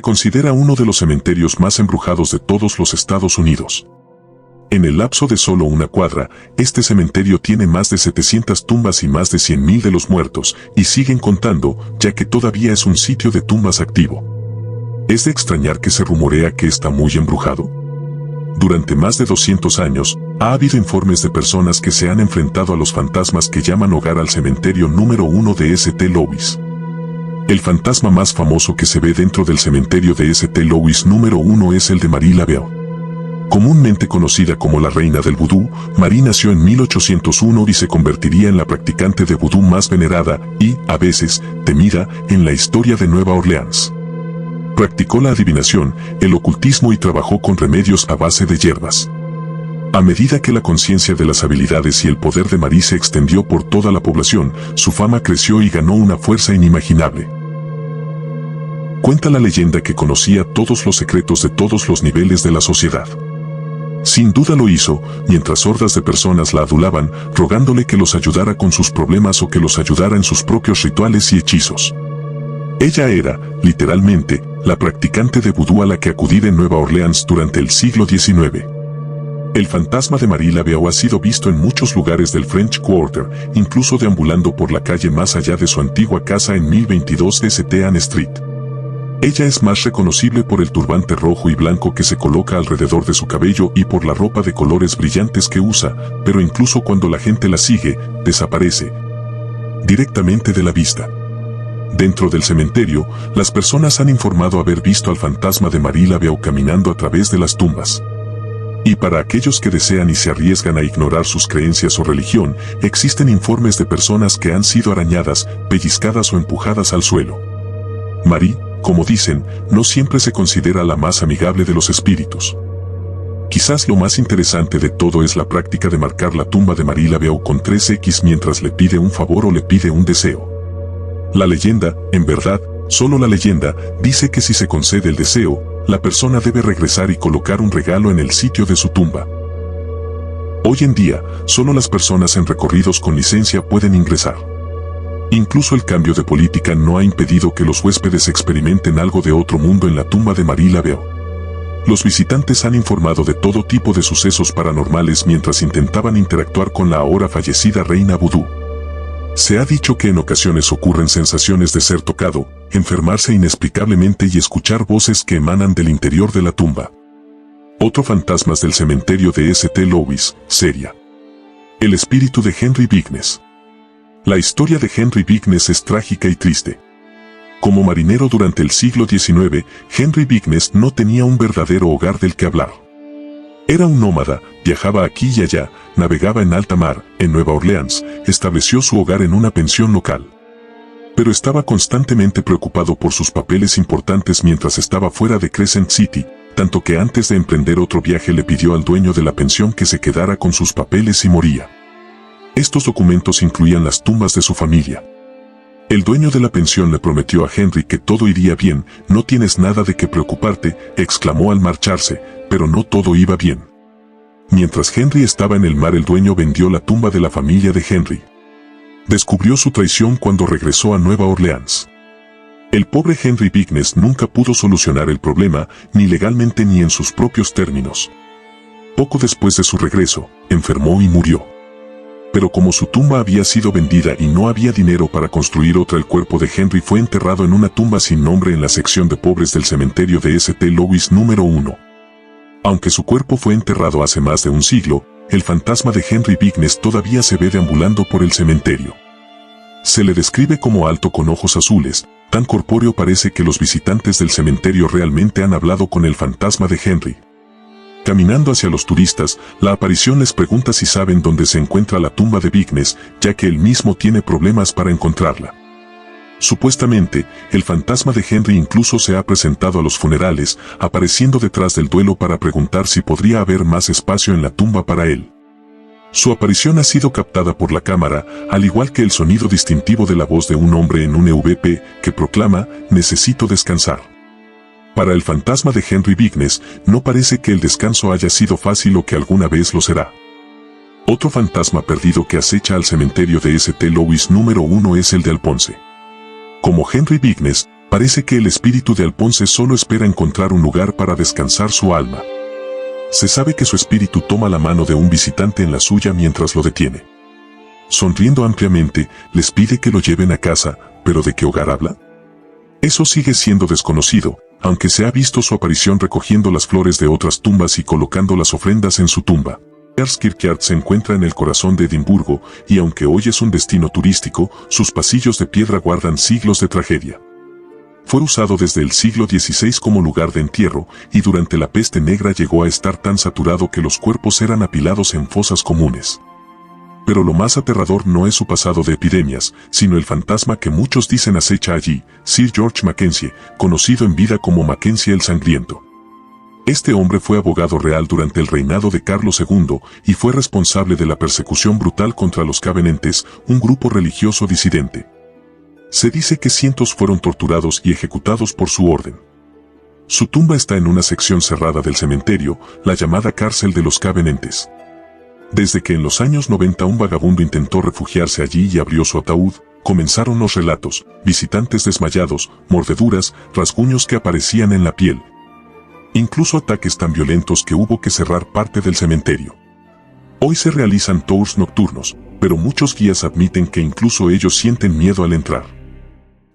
considera uno de los cementerios más embrujados de todos los Estados Unidos. En el lapso de solo una cuadra, este cementerio tiene más de 700 tumbas y más de 100,000 de los muertos, y siguen contando, ya que todavía es un sitio de tumbas activo. ¿Es de extrañar que se rumorea que está muy embrujado? Durante más de 200 años, ha habido informes de personas que se han enfrentado a los fantasmas que llaman hogar al cementerio número 1 de St. Louis. El fantasma más famoso que se ve dentro del cementerio de St. Louis número 1 es el de Marie Laveau. Comúnmente conocida como la reina del vudú, Marie nació en 1801 y se convertiría en la practicante de vudú más venerada y, a veces, temida en la historia de Nueva Orleans. Practicó la adivinación, el ocultismo y trabajó con remedios a base de hierbas. A medida que la conciencia de las habilidades y el poder de Marie se extendió por toda la población, su fama creció y ganó una fuerza inimaginable. Cuenta la leyenda que conocía todos los secretos de todos los niveles de la sociedad. Sin duda lo hizo, mientras hordas de personas la adulaban, rogándole que los ayudara con sus problemas o que los ayudara en sus propios rituales y hechizos. Ella era, literalmente, la practicante de vudú a la que acudir en Nueva Orleans durante el siglo XIX. El fantasma de Marie Laveau ha sido visto en muchos lugares del French Quarter, incluso deambulando por la calle más allá de su antigua casa en 1022 St. Anne Street. Ella es más reconocible por el turbante rojo y blanco que se coloca alrededor de su cabello y por la ropa de colores brillantes que usa, pero incluso cuando la gente la sigue, desaparece directamente de la vista. Dentro del cementerio, las personas han informado haber visto al fantasma de Marie Laveau caminando a través de las tumbas. Y para aquellos que desean y se arriesgan a ignorar sus creencias o religión, existen informes de personas que han sido arañadas, pellizcadas o empujadas al suelo. Marie, como dicen, no siempre se considera la más amigable de los espíritus. Quizás lo más interesante de todo es la práctica de marcar la tumba de Marie Laveau con 3X mientras le pide un favor o le pide un deseo. La leyenda, en verdad, solo la leyenda, dice que si se concede el deseo, la persona debe regresar y colocar un regalo en el sitio de su tumba. Hoy en día, solo las personas en recorridos con licencia pueden ingresar. Incluso el cambio de política no ha impedido que los huéspedes experimenten algo de otro mundo en la tumba de Marie Laveau. Los visitantes han informado de todo tipo de sucesos paranormales mientras intentaban interactuar con la ahora fallecida reina vudú. Se ha dicho que en ocasiones ocurren sensaciones de ser tocado, enfermarse inexplicablemente y escuchar voces que emanan del interior de la tumba. Otro fantasmas del cementerio de St. Louis, sería el espíritu de Henry Vignes. La historia de Henry Vignes es trágica y triste. Como marinero durante el siglo XIX, Henry Vignes no tenía un verdadero hogar del que hablar. Era un nómada, viajaba aquí y allá, navegaba en alta mar, en Nueva Orleans, estableció su hogar en una pensión local. Pero estaba constantemente preocupado por sus papeles importantes mientras estaba fuera de Crescent City, tanto que antes de emprender otro viaje le pidió al dueño de la pensión que se quedara con sus papeles y moría. Estos documentos incluían las tumbas de su familia. El dueño de la pensión le prometió a Henry que todo iría bien, no tienes nada de qué preocuparte, exclamó al marcharse, pero no todo iba bien. Mientras Henry estaba en el mar, el dueño vendió la tumba de la familia de Henry. Descubrió su traición cuando regresó a Nueva Orleans. El pobre Henry Vignes nunca pudo solucionar el problema, ni legalmente ni en sus propios términos. Poco después de su regreso, enfermó y murió. Pero como su tumba había sido vendida y no había dinero para construir otra, el cuerpo de Henry fue enterrado en una tumba sin nombre en la sección de pobres del cementerio de St. Louis número 1. Aunque su cuerpo fue enterrado hace más de un siglo, el fantasma de Henry Vignes todavía se ve deambulando por el cementerio. Se le describe como alto con ojos azules, tan corpóreo parece que los visitantes del cementerio realmente han hablado con el fantasma de Henry. Caminando hacia los turistas, la aparición les pregunta si saben dónde se encuentra la tumba de Vignes, ya que él mismo tiene problemas para encontrarla. Supuestamente, el fantasma de Henry incluso se ha presentado a los funerales, apareciendo detrás del duelo para preguntar si podría haber más espacio en la tumba para él. Su aparición ha sido captada por la cámara, al igual que el sonido distintivo de la voz de un hombre en un EVP que proclama, «Necesito descansar». Para el fantasma de Henry Vignes, no parece que el descanso haya sido fácil o que alguna vez lo será. Otro fantasma perdido que acecha al cementerio de St. Louis número 1 es el de Alphonse. Como Henry Vignes, Parece que el espíritu de Alphonse solo espera encontrar un lugar para descansar su alma. Se sabe que su espíritu toma la mano de un visitante en la suya mientras lo detiene. Sonriendo ampliamente, les pide que lo lleven a casa, pero ¿de qué hogar habla? Eso sigue siendo desconocido, aunque se ha visto su aparición recogiendo las flores de otras tumbas y colocando las ofrendas en su tumba. Kirkyard se encuentra en el corazón de Edimburgo, y aunque hoy es un destino turístico, sus pasillos de piedra guardan siglos de tragedia. Fue usado desde el siglo XVI como lugar de entierro, y durante la peste negra llegó a estar tan saturado que los cuerpos eran apilados en fosas comunes. Pero lo más aterrador no es su pasado de epidemias, sino el fantasma que muchos dicen acecha allí, Sir George Mackenzie, conocido en vida como Mackenzie el Sangriento. Este hombre fue abogado real durante el reinado de Carlos II y fue responsable de la persecución brutal contra los Covenanters, un grupo religioso disidente. Se dice que cientos fueron torturados y ejecutados por su orden. Su tumba está en una sección cerrada del cementerio, la llamada cárcel de los Covenanters. Desde que en los años 90 un vagabundo intentó refugiarse allí y abrió su ataúd, comenzaron los relatos, visitantes desmayados, mordeduras, rasguños que aparecían en la piel. Incluso ataques tan violentos que hubo que cerrar parte del cementerio. Hoy se realizan tours nocturnos, pero muchos guías admiten que incluso ellos sienten miedo al entrar.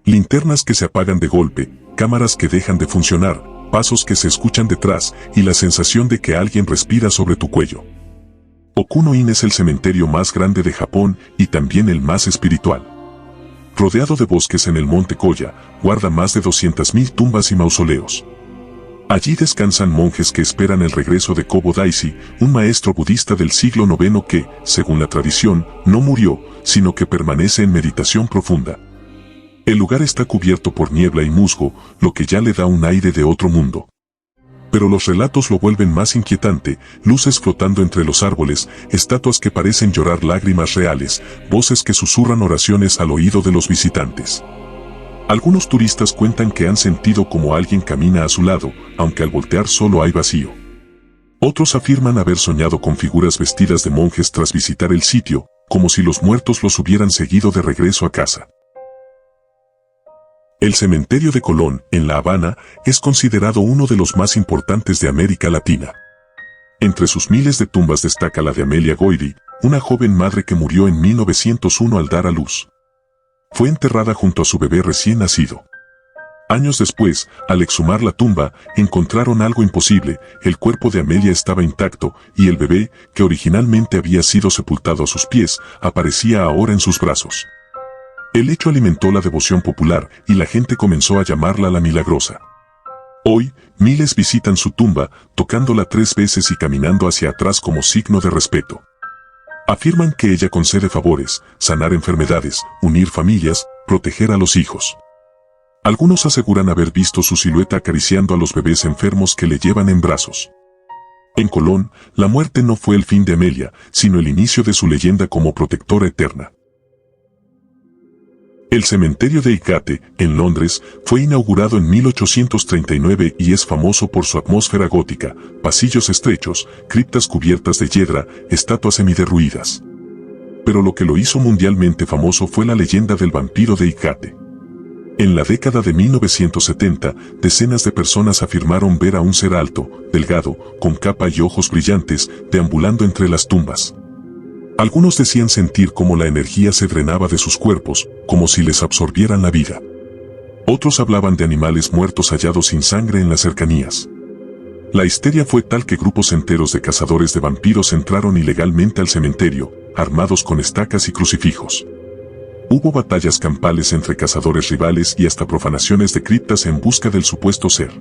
Linternas que se apagan de golpe, cámaras que dejan de funcionar, pasos que se escuchan detrás y la sensación de que alguien respira sobre tu cuello. Okuno-in es el cementerio más grande de Japón y también el más espiritual. Rodeado de bosques en el monte Koya, guarda más de 200.000 tumbas y mausoleos. Allí descansan monjes que esperan el regreso de Kobo Daisy, un maestro budista del siglo IX que, según la tradición, no murió, sino que permanece en meditación profunda. El lugar está cubierto por niebla y musgo, lo que ya le da un aire de otro mundo. Pero los relatos lo vuelven más inquietante, luces flotando entre los árboles, estatuas que parecen llorar lágrimas reales, voces que susurran oraciones al oído de los visitantes. Algunos turistas cuentan que han sentido como alguien camina a su lado, aunque al voltear solo hay vacío. Otros afirman haber soñado con figuras vestidas de monjes tras visitar el sitio, como si los muertos los hubieran seguido de regreso a casa. El cementerio de Colón, en La Habana, es considerado uno de los más importantes de América Latina. Entre sus miles de tumbas destaca la de Amelia Goiri, una joven madre que murió en 1901 al dar a luz. Fue enterrada junto a su bebé recién nacido. Años después, al exhumar la tumba, encontraron algo imposible, el cuerpo de Amelia estaba intacto, y el bebé, que originalmente había sido sepultado a sus pies, aparecía ahora en sus brazos. El hecho alimentó la devoción popular y la gente comenzó a llamarla la Milagrosa. Hoy, miles visitan su tumba, tocándola 3 veces y caminando hacia atrás como signo de respeto. Afirman que ella concede favores, sanar enfermedades, unir familias, proteger a los hijos. Algunos aseguran haber visto su silueta acariciando a los bebés enfermos que le llevan en brazos. En Colón, la muerte no fue el fin de Amelia, sino el inicio de su leyenda como protectora eterna. El cementerio de Highgate, en Londres, fue inaugurado en 1839 y es famoso por su atmósfera gótica, pasillos estrechos, criptas cubiertas de hiedra, estatuas semiderruidas. Pero lo que lo hizo mundialmente famoso fue la leyenda del vampiro de Highgate. En la década de 1970, decenas de personas afirmaron ver a un ser alto, delgado, con capa y ojos brillantes, deambulando entre las tumbas. Algunos decían sentir cómo la energía se drenaba de sus cuerpos, como si les absorbieran la vida. Otros hablaban de animales muertos hallados sin sangre en las cercanías. La histeria fue tal que grupos enteros de cazadores de vampiros entraron ilegalmente al cementerio, armados con estacas y crucifijos. Hubo batallas campales entre cazadores rivales y hasta profanaciones de criptas en busca del supuesto ser.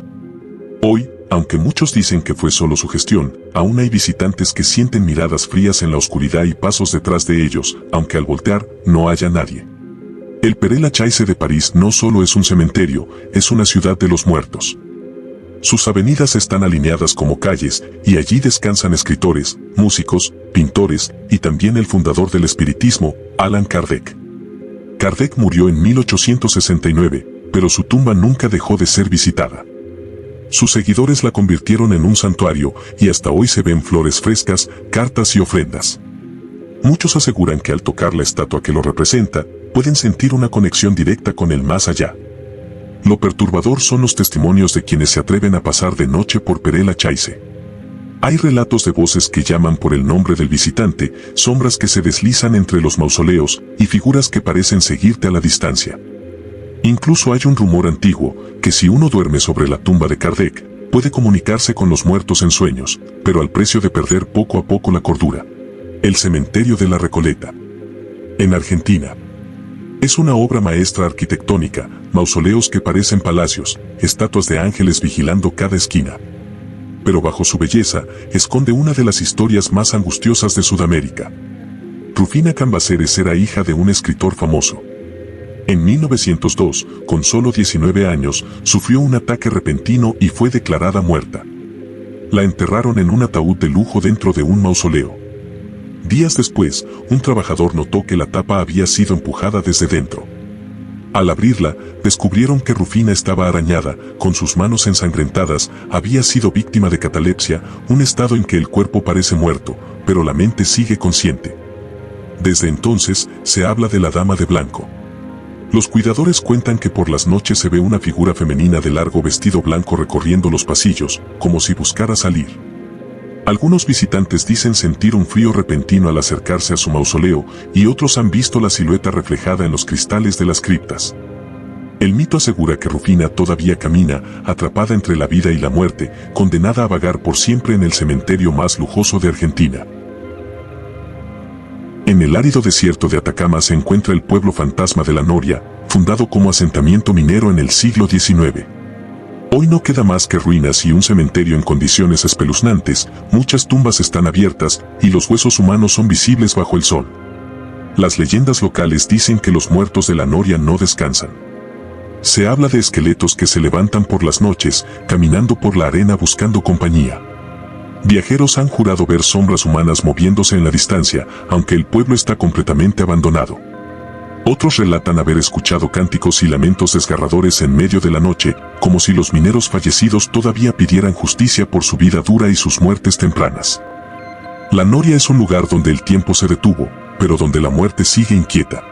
Hoy, aunque muchos dicen que fue solo su gestión, aún hay visitantes que sienten miradas frías en la oscuridad y pasos detrás de ellos, aunque al voltear, no haya nadie. El Père Lachaise de París no solo es un cementerio, es una ciudad de los muertos. Sus avenidas están alineadas como calles, y allí descansan escritores, músicos, pintores, y también el fundador del espiritismo, Allan Kardec. Kardec murió en 1869, pero su tumba nunca dejó de ser visitada. Sus seguidores la convirtieron en un santuario y hasta hoy se ven flores frescas, cartas y ofrendas. Muchos aseguran que al tocar la estatua que lo representa, pueden sentir una conexión directa con el más allá. Lo perturbador son los testimonios de quienes se atreven a pasar de noche por Perela Chaise. Hay relatos de voces que llaman por el nombre del visitante, sombras que se deslizan entre los mausoleos y figuras que parecen seguirte a la distancia. Incluso hay un rumor antiguo que si uno duerme sobre la tumba de Kardec, puede comunicarse con los muertos en sueños, pero al precio de perder poco a poco la cordura. El cementerio de la Recoleta. En Argentina. Es una obra maestra arquitectónica, mausoleos que parecen palacios, estatuas de ángeles vigilando cada esquina. Pero bajo su belleza, esconde una de las historias más angustiosas de Sudamérica. Rufina Cambaceres era hija de un escritor famoso. En 1902, con solo 19 años, sufrió un ataque repentino y fue declarada muerta. La enterraron en un ataúd de lujo dentro de un mausoleo. Días después, un trabajador notó que la tapa había sido empujada desde dentro. Al abrirla, descubrieron que Rufina estaba arañada, con sus manos ensangrentadas, había sido víctima de catalepsia, un estado en que el cuerpo parece muerto, pero la mente sigue consciente. Desde entonces, se habla de la Dama de Blanco. Los cuidadores cuentan que por las noches se ve una figura femenina de largo vestido blanco recorriendo los pasillos, como si buscara salir. Algunos visitantes dicen sentir un frío repentino al acercarse a su mausoleo, y otros han visto la silueta reflejada en los cristales de las criptas. El mito asegura que Rufina todavía camina, atrapada entre la vida y la muerte, condenada a vagar por siempre en el cementerio más lujoso de Argentina. En el árido desierto de Atacama se encuentra el pueblo fantasma de La Noria, fundado como asentamiento minero en el siglo XIX. Hoy no queda más que ruinas y un cementerio en condiciones espeluznantes, muchas tumbas están abiertas y los huesos humanos son visibles bajo el sol. Las leyendas locales dicen que los muertos de La Noria no descansan. Se habla de esqueletos que se levantan por las noches, caminando por la arena buscando compañía. Viajeros han jurado ver sombras humanas moviéndose en la distancia, aunque el pueblo está completamente abandonado. Otros relatan haber escuchado cánticos y lamentos desgarradores en medio de la noche, como si los mineros fallecidos todavía pidieran justicia por su vida dura y sus muertes tempranas. La Noria es un lugar donde el tiempo se detuvo, pero donde la muerte sigue inquieta.